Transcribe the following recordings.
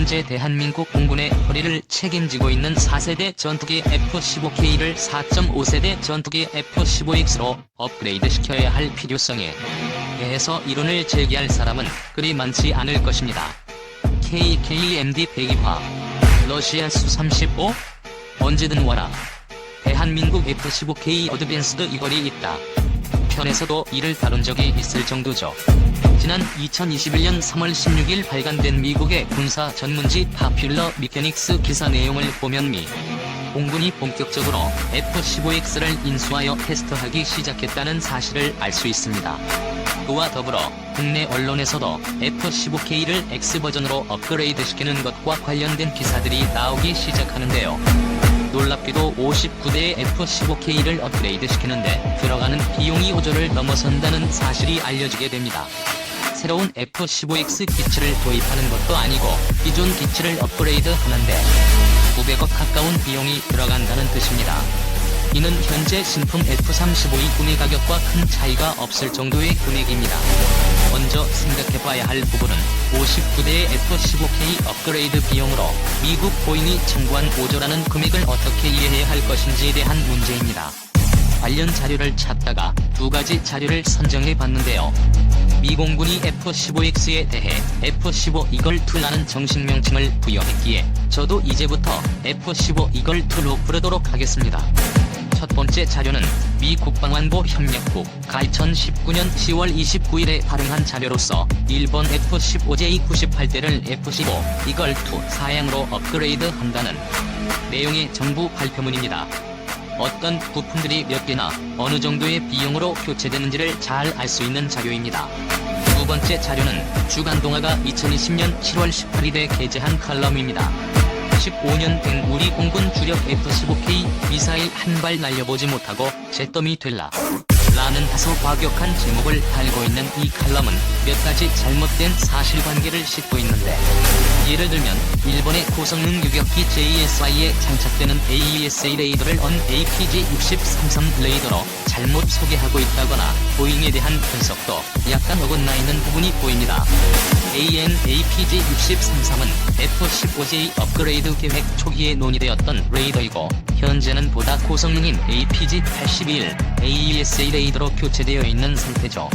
현재 대한민국 공군의 허리를 책임지고 있는 4세대 전투기 F-15K를 4.5세대 전투기 F-15X로 업그레이드 시켜야 할 필요성에 대해서 이론을 제기할 사람은 그리 많지 않을 것입니다. KKMD 102화 러시아 수-35? 언제든 와라. 대한민국 F-15K 어드밴스드 이걸이 있다. 편에서도 이를 다룬 적이 있을 정도죠. 지난 2021년 3월 16일 발간된 미국의 군사 전문지 파퓰러 미케닉스 기사 내용을 보면 미 공군이 본격적으로 F-15X를 인수하여 테스트하기 시작했다는 사실을 알 수 있습니다. 그와 더불어 국내 언론에서도 F-15K를 X버전으로 업그레이드시키는 것과 관련된 기사들이 나오기 시작하는데요. 놀랍게도 59대의 F-15K를 업그레이드시키는데 들어가는 비용이 5조를 넘어선다는 사실이 알려지게 됩니다. 새로운 F-15X 기체를 도입하는 것도 아니고 기존 기체를 업그레이드 하는데 900억 가까운 비용이 들어간다는 뜻입니다. 이는 현재 신품 F-35의 구매 가격과 큰 차이가 없을 정도의 금액입니다. 먼저 생각해봐야 할 부분은 59대의 F-15K 업그레이드 비용으로 미국 보잉이 청구한 5조라는 금액을 어떻게 이해해야 할 것인지에 대한 문제입니다. 관련 자료를 찾다가 두 가지 자료를 선정해봤는데요. 미 공군이 F-15X에 대해 F-15 이걸2라는 정식 명칭을 부여했기에 저도 이제부터 F-15 이걸2로 부르도록 하겠습니다. 첫 번째 자료는 미 국방안보 협력국 가 2019년 10월 29일에 발행한 자료로서 일본 F-15J 98대를 F-15 이걸2 사양으로 업그레이드 한다는 내용의 정부 발표문입니다. 어떤 부품들이 몇 개나 어느 정도의 비용으로 교체되는지를 잘 알 수 있는 자료입니다. 두 번째 자료는 주간동아가 2020년 7월 18일에 게재한 칼럼입니다. 15년 된 우리 공군 주력 F-15K 미사일 한 발 날려보지 못하고 잿더미 될라 라는 다소 과격한 제목을 달고 있는 이 칼럼은 몇 가지 잘못된 사실관계를 싣고 있는데, 예를 들면 일본의 고성능 유격기 JSI에 장착되는 AESA 레이더를 언 APG-63 레이더로 잘못 소개하고 있다거나 보잉에 대한 분석도 약간 어긋나 있는 부분이 보입니다. AN/APG-63은 F-15J 업그레이드 계획 초기에 논의되었던 레이더이고 현재는 보다 고성능인 APG-81 AESA 레이더로 교체되어 있는 상태죠.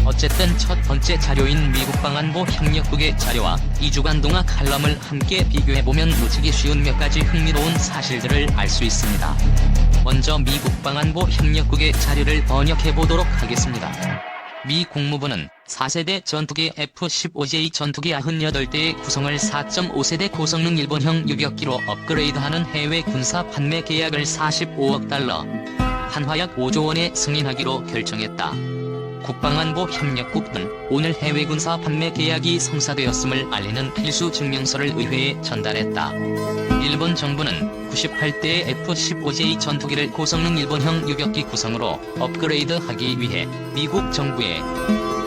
어쨌든 첫 번째 자료인 미국 방안보 협력국의 자료와 2주간 동아 칼럼을 함께 비교해보면 놓치기 쉬운 몇 가지 흥미로운 사실들을 알 수 있습니다. 먼저 미국 방안보 협력국의 자료를 번역해보도록 하겠습니다. 미 국무부는 4세대 전투기 F-15J 전투기 98대의 구성을 4.5세대 고성능 일본형 유격기로 업그레이드하는 해외 군사 판매 계약을 45억 달러, 한화약 5조 원에 승인하기로 결정했다. 국방안보 협력국은 오늘 해외 군사 판매 계약이 성사되었음을 알리는 필수 증명서를 의회에 전달했다. 일본 정부는 98대의 F-15J 전투기를 고성능 일본형 유격기 구성으로 업그레이드하기 위해 미국 정부에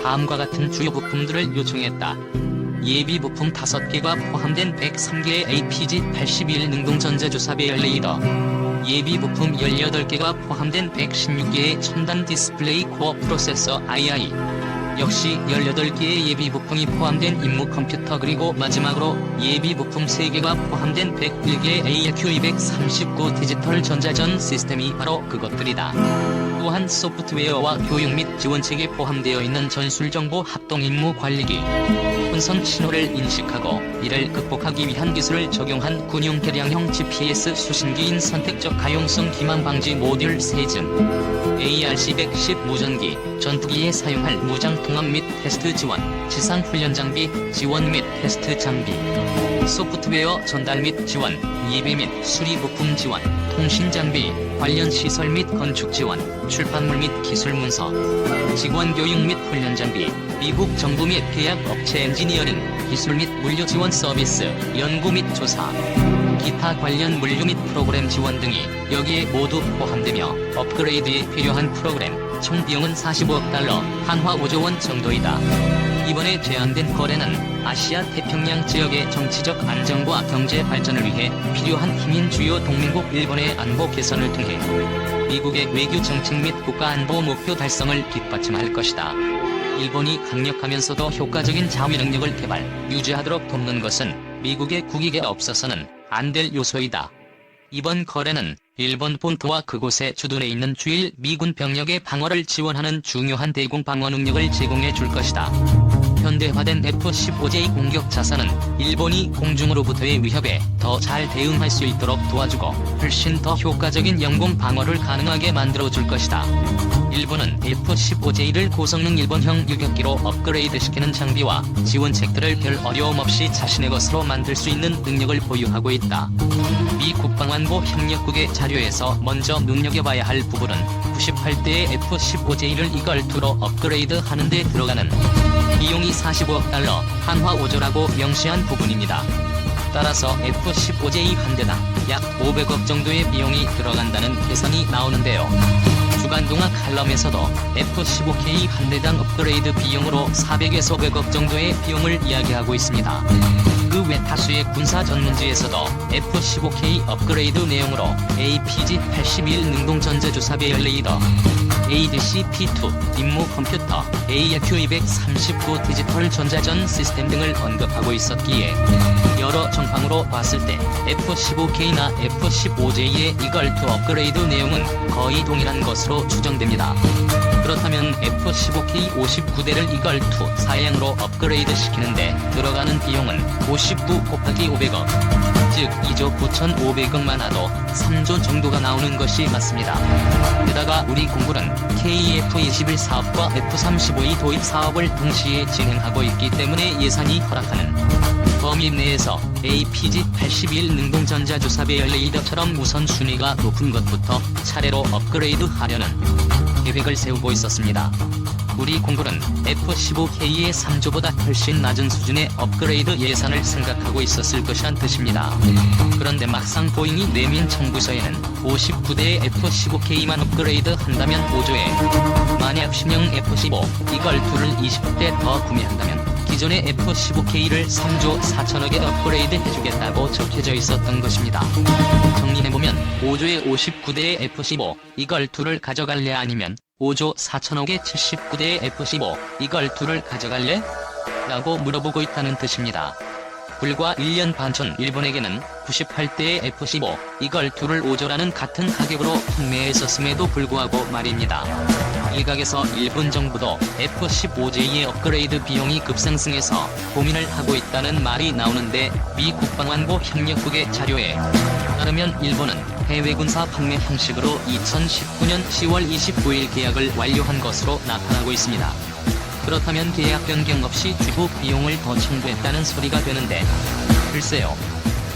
다음과 같은 주요 부품들을 요청했다. 예비 부품 5개가 포함된 103개의 APG-81 능동전자주사 배열 레이더, 예비 부품 18개가 포함된 116개의 첨단 디스플레이 코어 프로세서 II, 역시 18개의 예비 부품이 포함된 임무 컴퓨터, 그리고 마지막으로 예비 부품 3개가 포함된 101개의 AQ239 디지털 전자전 시스템이 바로 그것들이다. 또한 소프트웨어와 교육 및 지원책에 포함되어 있는 전술정보 합동임무관리기, 혼선 신호를 인식하고 이를 극복하기 위한 기술을 적용한 군용 개량형 GPS 수신기인 선택적 가용성 기만 방지 모듈 3즘, ARC-110 무전기, 전투기에 사용할 무장 통합 및 테스트 지원, 지상 훈련 장비 지원 및 테스트 장비, 소프트웨어 전달 및 지원, 예비 및 수리 부품 지원, 통신 장비, 관련 시설 및 건축 지원, 출판물 및 기술 문서, 직원 교육 및 훈련 장비, 미국 정부 및 계약 업체 엔지니어링, 기술 및 물류 지원 서비스, 연구 및 조사, 기타 관련 물류 및 프로그램 지원 등이 여기에 모두 포함되며 업그레이드에 필요한 프로그램 총 비용은 45억 달러, 한화 5조 원 정도이다. 이번에 제안된 거래는 아시아 태평양 지역의 정치적 안정과 경제 발전을 위해 필요한 힘인 주요 동맹국 일본의 안보 개선을 통해 미국의 외교 정책 및 국가 안보 목표 달성을 뒷받침할 것이다. 일본이 강력하면서도 효과적인 자위 능력을 개발, 유지하도록 돕는 것은 미국의 국익에 없어서는 안 될 요소이다. 이번 거래는 일본 본토와 그곳에 주둔해 있는 주일 미군 병력의 방어를 지원하는 중요한 대공 방어 능력을 제공해 줄 것이다. 현대화된 F-15J 공격 자산은 일본이 공중으로부터의 위협에 더 잘 대응할 수 있도록 도와주고 훨씬 더 효과적인 영공 방어를 가능하게 만들어 줄 것이다. 일본은 F-15J를 고성능 일본형 유격기로 업그레이드시키는 장비와 지원책들을 별 어려움 없이 자신의 것으로 만들 수 있는 능력을 보유하고 있다. 미 국방안보 협력국의 자료에서 먼저 눈여겨봐야 할 부분은 98대의 F-15J를 이걸2로 업그레이드 하는 데 들어가는 비용이 45억 달러, 한화 5조라고 명시한 부분입니다. 따라서 F-15J 한 대당 약 500억 정도의 비용이 들어간다는 계산이 나오는데요. 주간동화 칼럼에서도 F-15K 한 대당 업그레이드 비용으로 400에서 500억 정도의 비용을 이야기하고 있습니다. 그 외 다수의 군사 전문지에서도 F-15K 업그레이드 내용으로 APG-81 능동전자주사 배열 레이더, ADC-P2 임무 컴퓨터, ARQ-239 디지털 전자전 시스템 등을 언급하고 있었기에 여러 정황으로 봤을 때 F-15K나 F-15J의 이걸2 업그레이드 내용은 거의 동일한 것으로 추정됩니다. 그렇다면 F-15K 59대를 이걸2 사양으로 업그레이드 시키는데 들어가는 비용은 59 곱하기 500억, 즉 2조 9,500억만 하도 3조 정도가 나오는 것이 맞습니다. 게다가 우리 공군은 KF-21 사업과 F-35E 도입 사업을 동시에 진행하고 있기 때문에 예산이 허락하는 범위 내에서 APG-81 능동전자주사 배열 레이더처럼 우선순위가 높은 것부터 차례로 업그레이드 하려는 계획을 세우고 있었습니다. 우리 공군은 F-15K의 3조보다 훨씬 낮은 수준의 업그레이드 예산을 생각하고 있었을 것이란 뜻입니다. 그런데 막상 보잉이 내민 청구서에는 59대의 F-15K만 업그레이드 한다면 5조에, 만약 신형 F-15 이걸2를 20대 더 구매한다면 기존의 F-15K를 3조 4천억에 업그레이드 해주겠다고 적혀져 있었던 것입니다. 정리해보면 5조에 59대의 F-15 이걸2를 가져갈래, 아니면 5조 4천억에 79대의 F-15 이걸2를 가져갈래? 라고 물어보고 있다는 뜻입니다. 불과 1년 반 전 일본에게는 98대의 F-15 이걸2를 5조라는 같은 가격으로 판매했었음에도 불구하고 말입니다. 일각에서 일본 정부도 F-15J의 업그레이드 비용이 급상승해서 고민을 하고 있다는 말이 나오는데, 미 국방안보 협력국의 자료에 따르면 일본은 해외 군사 판매 형식으로 2019년 10월 29일 계약을 완료한 것으로 나타나고 있습니다. 그렇다면 계약 변경 없이 주고 비용을 더 청구했다는 소리가 되는데, 글쎄요.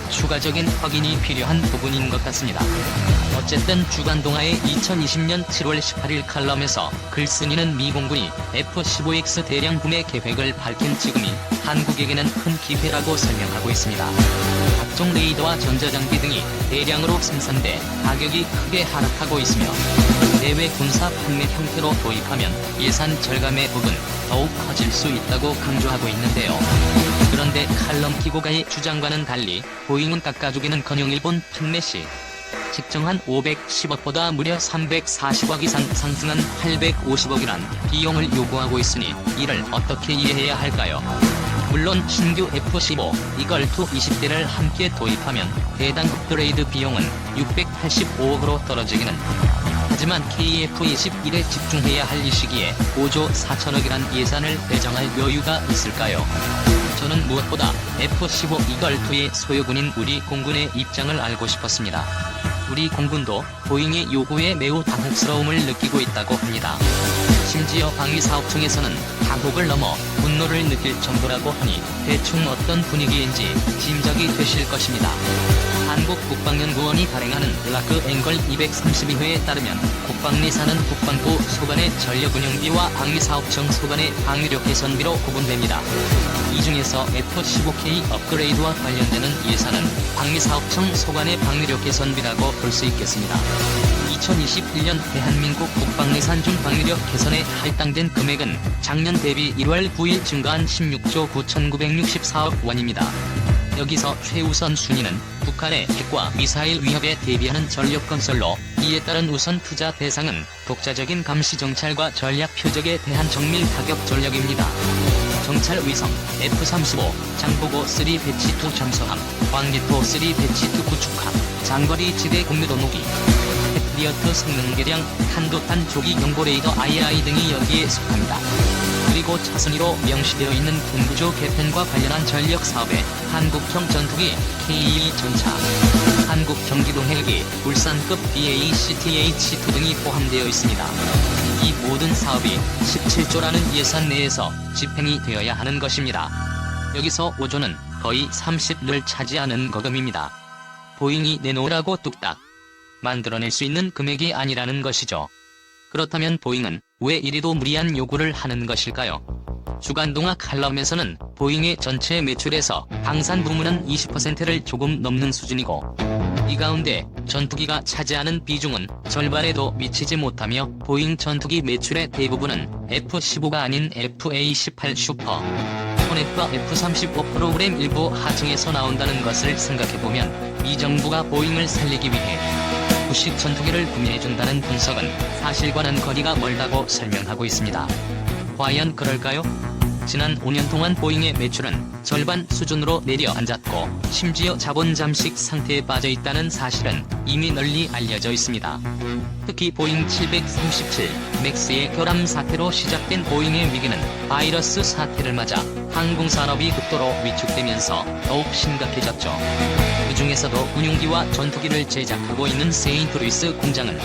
추가적인 확인이 필요한 부분인 것 같습니다. 어쨌든 주간동아의 2020년 7월 18일 칼럼에서 글쓴이는 미 공군이 F-15X 대량 구매 계획을 밝힌 지금이 한국에게는 큰 기회라고 설명하고 있습니다. 각종 레이더와 전자장비 등이 대량으로 생산돼 가격이 크게 하락하고 있으며, 해외 군사 판매 형태로 도입하면 예산 절감의 폭은 더욱 커질 수 있다고 강조하고 있는데요. 그런데 칼럼 기고가의 주장과는 달리 보잉은 깎아주기는커녕 일본 판매 시 측정한 510억보다 무려 340억 이상 상승한 850억이란 비용을 요구하고 있으니 이를 어떻게 이해해야 할까요? 물론 신규 F-15 이걸2 20대를 함께 도입하면 대당 업그레이드 비용은 685억으로 떨어지기는, 하지만 KF-21에 집중해야 할 이 시기에 5조 4천억이란 예산을 배정할 여유가 있을까요? 저는 무엇보다 F-15 이걸2의 소유군인 우리 공군의 입장을 알고 싶었습니다. 우리 공군도 보잉의 요구에 매우 당혹스러움을 느끼고 있다고 합니다. 심지어 방위사업청에서는 당혹을 넘어 분노를 느낄 정도라고 하니 대충 어떤 분위기인지 짐작이 되실 것입니다. 한국국방연구원이 발행하는 블라크 앵걸 232회에 따르면 국방예산은 국방부 소관의 전력운영비와 방위사업청 소관의 방위력 개선비로 구분됩니다. 이 중에서 F-15K 업그레이드와 관련되는 예산은 방위사업청 소관의 방위력 개선비라고 볼 수 있겠습니다. 2021년 대한민국 국방예산 중 방위력 개선에 할당된 금액은 작년 대비 1월 9일 증가한 16조 9,964억 원입니다. 여기서 최우선 순위는 북한의 핵과 미사일 위협에 대비하는 전력 건설로, 이에 따른 우선 투자 대상은 독자적인 감시 정찰과 전략 표적에 대한 정밀 타격 전력입니다. 정찰 위성 F-35, 장보고 3 배치2 잠수함, 광개토 3 배치2 구축함, 장거리 지대 공유도 무기, 패트리어트 성능 개량, 탄도탄 조기 경보 레이더 II 등이 여기에 속합니다. 그리고 차순위로 명시되어 있는 군구조 개편과 관련한 전력 사업에 한국형 전투기 KE 전차, 한국경기도 헬기, 울산급 BACTH-2 등이 포함되어 있습니다. 이 모든 사업이 17조라는 예산 내에서 집행이 되어야 하는 것입니다. 여기서 5조는 거의 30를 차지하는 거금입니다. 보잉이 내놓으라고 뚝딱 만들어낼 수 있는 금액이 아니라는 것이죠. 그렇다면 보잉은 왜 이리도 무리한 요구를 하는 것일까요? 주간동화 칼럼에서는 보잉의 전체 매출에서 방산 부문은 20%를 조금 넘는 수준이고, 이 가운데 전투기가 차지하는 비중은 절반에도 미치지 못하며 보잉 전투기 매출의 대부분은 F-15가 아닌 FA-18 슈퍼 소넷과 F-35 프로그램 일부 하층에서 나온다는 것을 생각해보면 미 정부가 보잉을 살리기 위해 구식 전투기를 구매해준다는 분석은 사실과는 거리가 멀다고 설명하고 있습니다. 과연 그럴까요? 지난 5년 동안 보잉의 매출은 절반 수준으로 내려앉았고, 심지어 자본 잠식 상태에 빠져있다는 사실은 이미 널리 알려져 있습니다. 특히 보잉 737 맥스의 결함 사태로 시작된 보잉의 위기는 바이러스 사태를 맞아 항공산업이 극도로 위축되면서 더욱 심각해졌죠. 그 중에서도 군용기와 전투기를 제작하고 있는 세인트루이스 공장은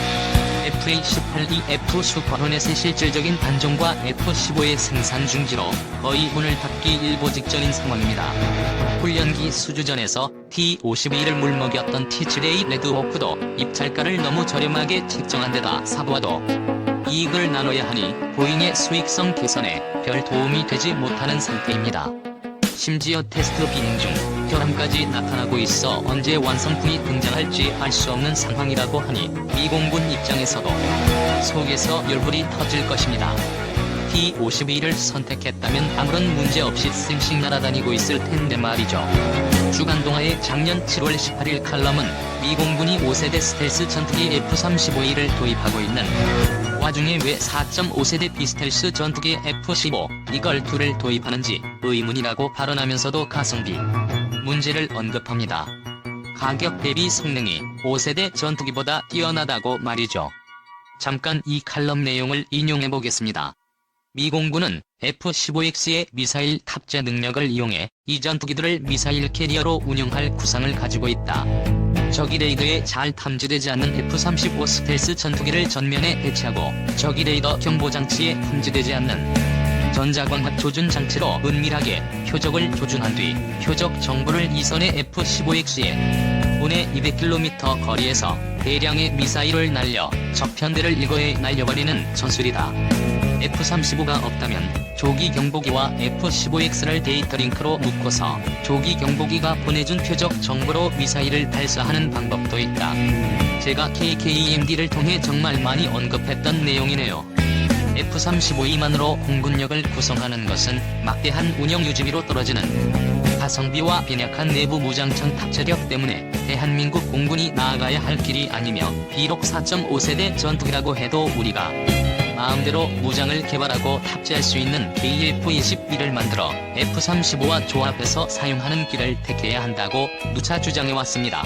FA-18이 F-슈퍼호넷의 실질적인 단종과 F-15의 생산 중지로 거의 문을 닫기 일보 직전인 상황입니다. 훈련기 수주전에서 T-52를 물먹였던 T-7A 레드호크도 입찰가를 너무 저렴하게 책정한 데다 사부와도 이익을 나눠야 하니 보잉의 수익성 개선에 별 도움이 되지 못하는 상태입니다. 심지어 테스트 비행 중 결함까지 나타나고 있어 언제 완성품이 등장할지 알 수 없는 상황이라고 하니 미공군 입장에서도 속에서 열불이 터질 것입니다. T-52를 선택했다면 아무런 문제 없이 쌩씩 날아다니고 있을 텐데 말이죠. 주간동화의 작년 7월 18일 칼럼은 미공군이 5세대 스텔스 전투기 F-35E를 도입하고 있는 와중에 왜 4.5세대 비스텔스 전투기 F-15 이걸 2를 도입하는지 의문이라고 발언하면서도 가성비 문제를 언급합니다. 가격 대비 성능이 5세대 전투기보다 뛰어나다고 말이죠. 잠깐 이 칼럼 내용을 인용해보겠습니다. 미공군은 F-15X의 미사일 탑재 능력을 이용해 이 전투기들을 미사일 캐리어로 운용할 구상을 가지고 있다. 적이 레이더에 잘 탐지되지 않는 F-35 스텔스 전투기를 전면에 배치하고 적이 레이더 경보장치에 탐지되지 않는 전자광학 조준 장치로 은밀하게 표적을 조준한 뒤 표적 정보를 이선의 F-15X에 분에 200km 거리에서 대량의 미사일을 날려 적 편대를 일거에 날려버리는 전술이다. F-35가 없다면 조기 경보기와 F-15X를 데이터 링크로 묶어서 조기 경보기가 보내준 표적 정보로 미사일을 발사하는 방법도 있다. 제가 KKEMD를 통해 정말 많이 언급했던 내용이네요. F-35E만으로 공군력을 구성하는 것은 막대한 운영 유지비로 떨어지는 가성비와 빈약한 내부 무장창 탑재력 때문에 대한민국 공군이 나아가야 할 길이 아니며, 비록 4.5세대 전투기라고 해도 우리가 마음대로 무장을 개발하고 탑재할 수 있는 KF-21을 만들어 F-35와 조합해서 사용하는 길을 택해야 한다고 누차 주장해왔습니다.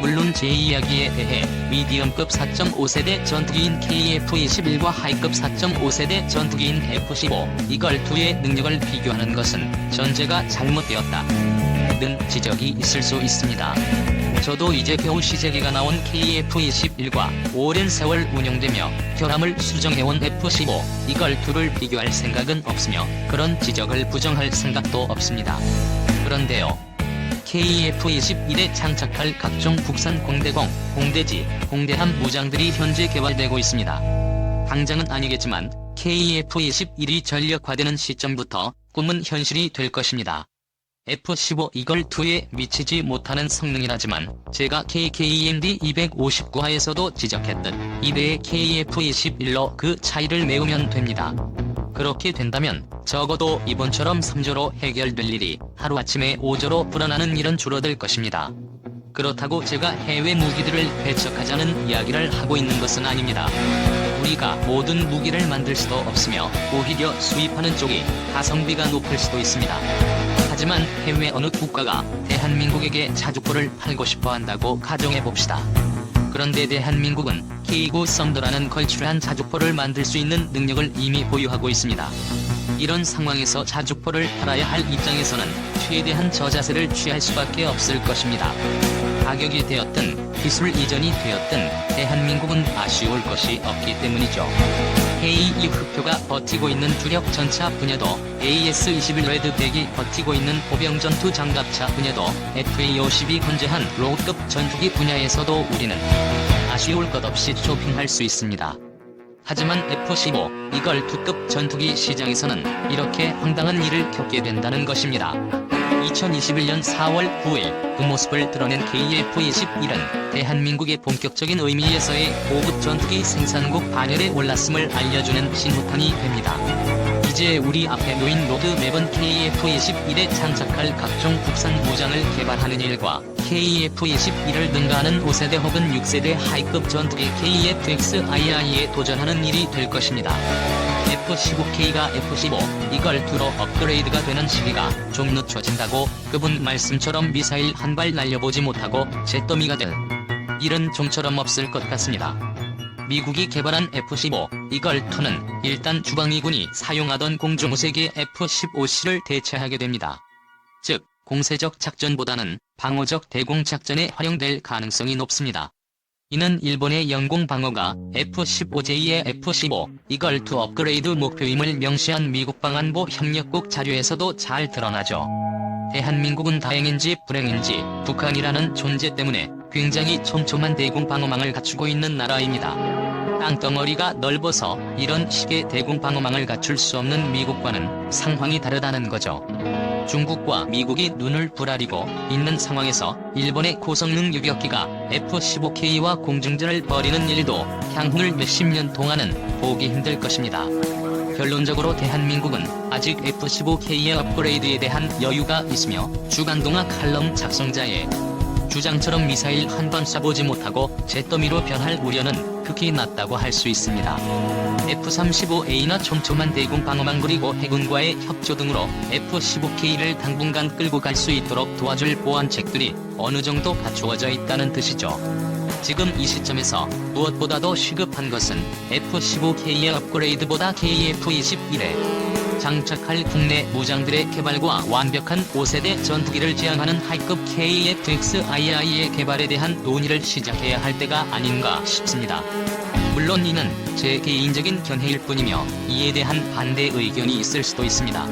물론 제 이야기에 대해 미디엄급 4.5세대 전투기인 KF-21과 하이급 4.5세대 전투기인 F-15 이걸 2의 능력을 비교하는 것은 전제가 잘못되었다 는 지적이 있을 수 있습니다. 저도 이제 겨우 시제기가 나온 KF-21과 오랜 세월 운용되며 결함을 수정해온 F-15 이걸 2를 비교할 생각은 없으며 그런 지적을 부정할 생각도 없습니다. 그런데요, KF-21에 장착할 각종 국산 공대공, 공대지, 공대함 무장들이 현재 개발되고 있습니다. 당장은 아니겠지만 KF-21이 전력화되는 시점부터 꿈은 현실이 될 것입니다. F-15 이걸 2에 미치지 못하는 성능이라지만 제가 KKEMD 259화에서도 지적했듯 2대의 KF-21로 그 차이를 메우면 됩니다. 그렇게 된다면 적어도 이번처럼 3조로 해결될 일이 하루아침에 5조로 불어나는 일은 줄어들 것입니다. 그렇다고 제가 해외 무기들을 배척하자는 이야기를 하고 있는 것은 아닙니다. 우리가 모든 무기를 만들 수도 없으며 오히려 수입하는 쪽이 가성비가 높을 수도 있습니다. 하지만 해외 어느 국가가 대한민국에게 자주포를 팔고 싶어 한다고 가정해봅시다. 그런데 대한민국은 K9 썬더라는 걸출한 자주포를 만들 수 있는 능력을 이미 보유하고 있습니다. 이런 상황에서 자주포를 팔아야 할 입장에서는 최대한 저자세를 취할 수밖에 없을 것입니다. 가격이 되었든 기술 이전이 되었든 대한민국은 아쉬울 것이 없기 때문이죠. K2 흑표가 버티고 있는 주력 전차 분야도, AS-21 레드백이 버티고 있는 보병전투 장갑차 분야도, FA-50이 건재한 로급 전투기 분야에서도 우리는 아쉬울 것 없이 쇼핑할 수 있습니다. 하지만 F-15, 이걸 2급 전투기 시장에서는 이렇게 황당한 일을 겪게 된다는 것입니다. 2021년 4월 9일 그 모습을 드러낸 KF-21은 대한민국의 본격적인 의미에서의 고급 전투기 생산국 반열에 올랐음을 알려주는 신호탄이 됩니다. 이제 우리 앞에 놓인 로드맵은 KF-21에 장착할 각종 국산 무장을 개발하는 일과 KF-21을 능가하는 5세대 혹은 6세대 하이급 전투기 KF-XII에 도전하는 일이 될 것입니다. F-15K가 F-15, 이걸 2로 업그레이드가 되는 시기가 좀 늦춰진다고 그분 말씀처럼 미사일 한 발 날려보지 못하고 잿더미가 될 일은 좀처럼 없을 것 같습니다. 미국이 개발한 F-15, 이걸 2는 일단 주방위군이 사용하던 공중무색의 F-15C를 대체하게 됩니다. 즉, 공세적 작전보다는 방어적 대공작전에 활용될 가능성이 높습니다. 이는 일본의 영공방어가 F-15J의 F-15, 이걸 2 업그레이드 목표임을 명시한 미국 방안보 협력국 자료에서도 잘 드러나죠. 대한민국은 다행인지 불행인지 북한이라는 존재 때문에 굉장히 촘촘한 대공방어망을 갖추고 있는 나라입니다. 땅덩어리가 넓어서 이런 식의 대공방어망을 갖출 수 없는 미국과는 상황이 다르다는 거죠. 중국과 미국이 눈을 부라리고 있는 상황에서 일본의 고성능 유격기가 F-15K와 공중전을 벌이는 일도 향후를 몇십 년 동안은 보기 힘들 것입니다. 결론적으로 대한민국은 아직 F-15K의 업그레이드에 대한 여유가 있으며 주간동화 칼럼 작성자의 주장처럼 미사일 한 방 쏴보지 못하고 잿더미로 변할 우려는 극히 낮다고 할 수 있습니다. F-35A나 촘촘한 대공방어망 그리고 해군과의 협조 등으로 F-15K를 당분간 끌고 갈 수 있도록 도와줄 보완책들이 어느 정도 갖추어져 있다는 뜻이죠. 지금 이 시점에서 무엇보다도 시급한 것은 F-15K의 업그레이드보다 KF-21에 장착할 국내 무장들의 개발과 완벽한 5세대 전투기를 지향하는 하이급 KF-XII의 개발에 대한 논의를 시작해야 할 때가 아닌가 싶습니다. 물론 이는 제 개인적인 견해일 뿐이며 이에 대한 반대 의견이 있을 수도 있습니다.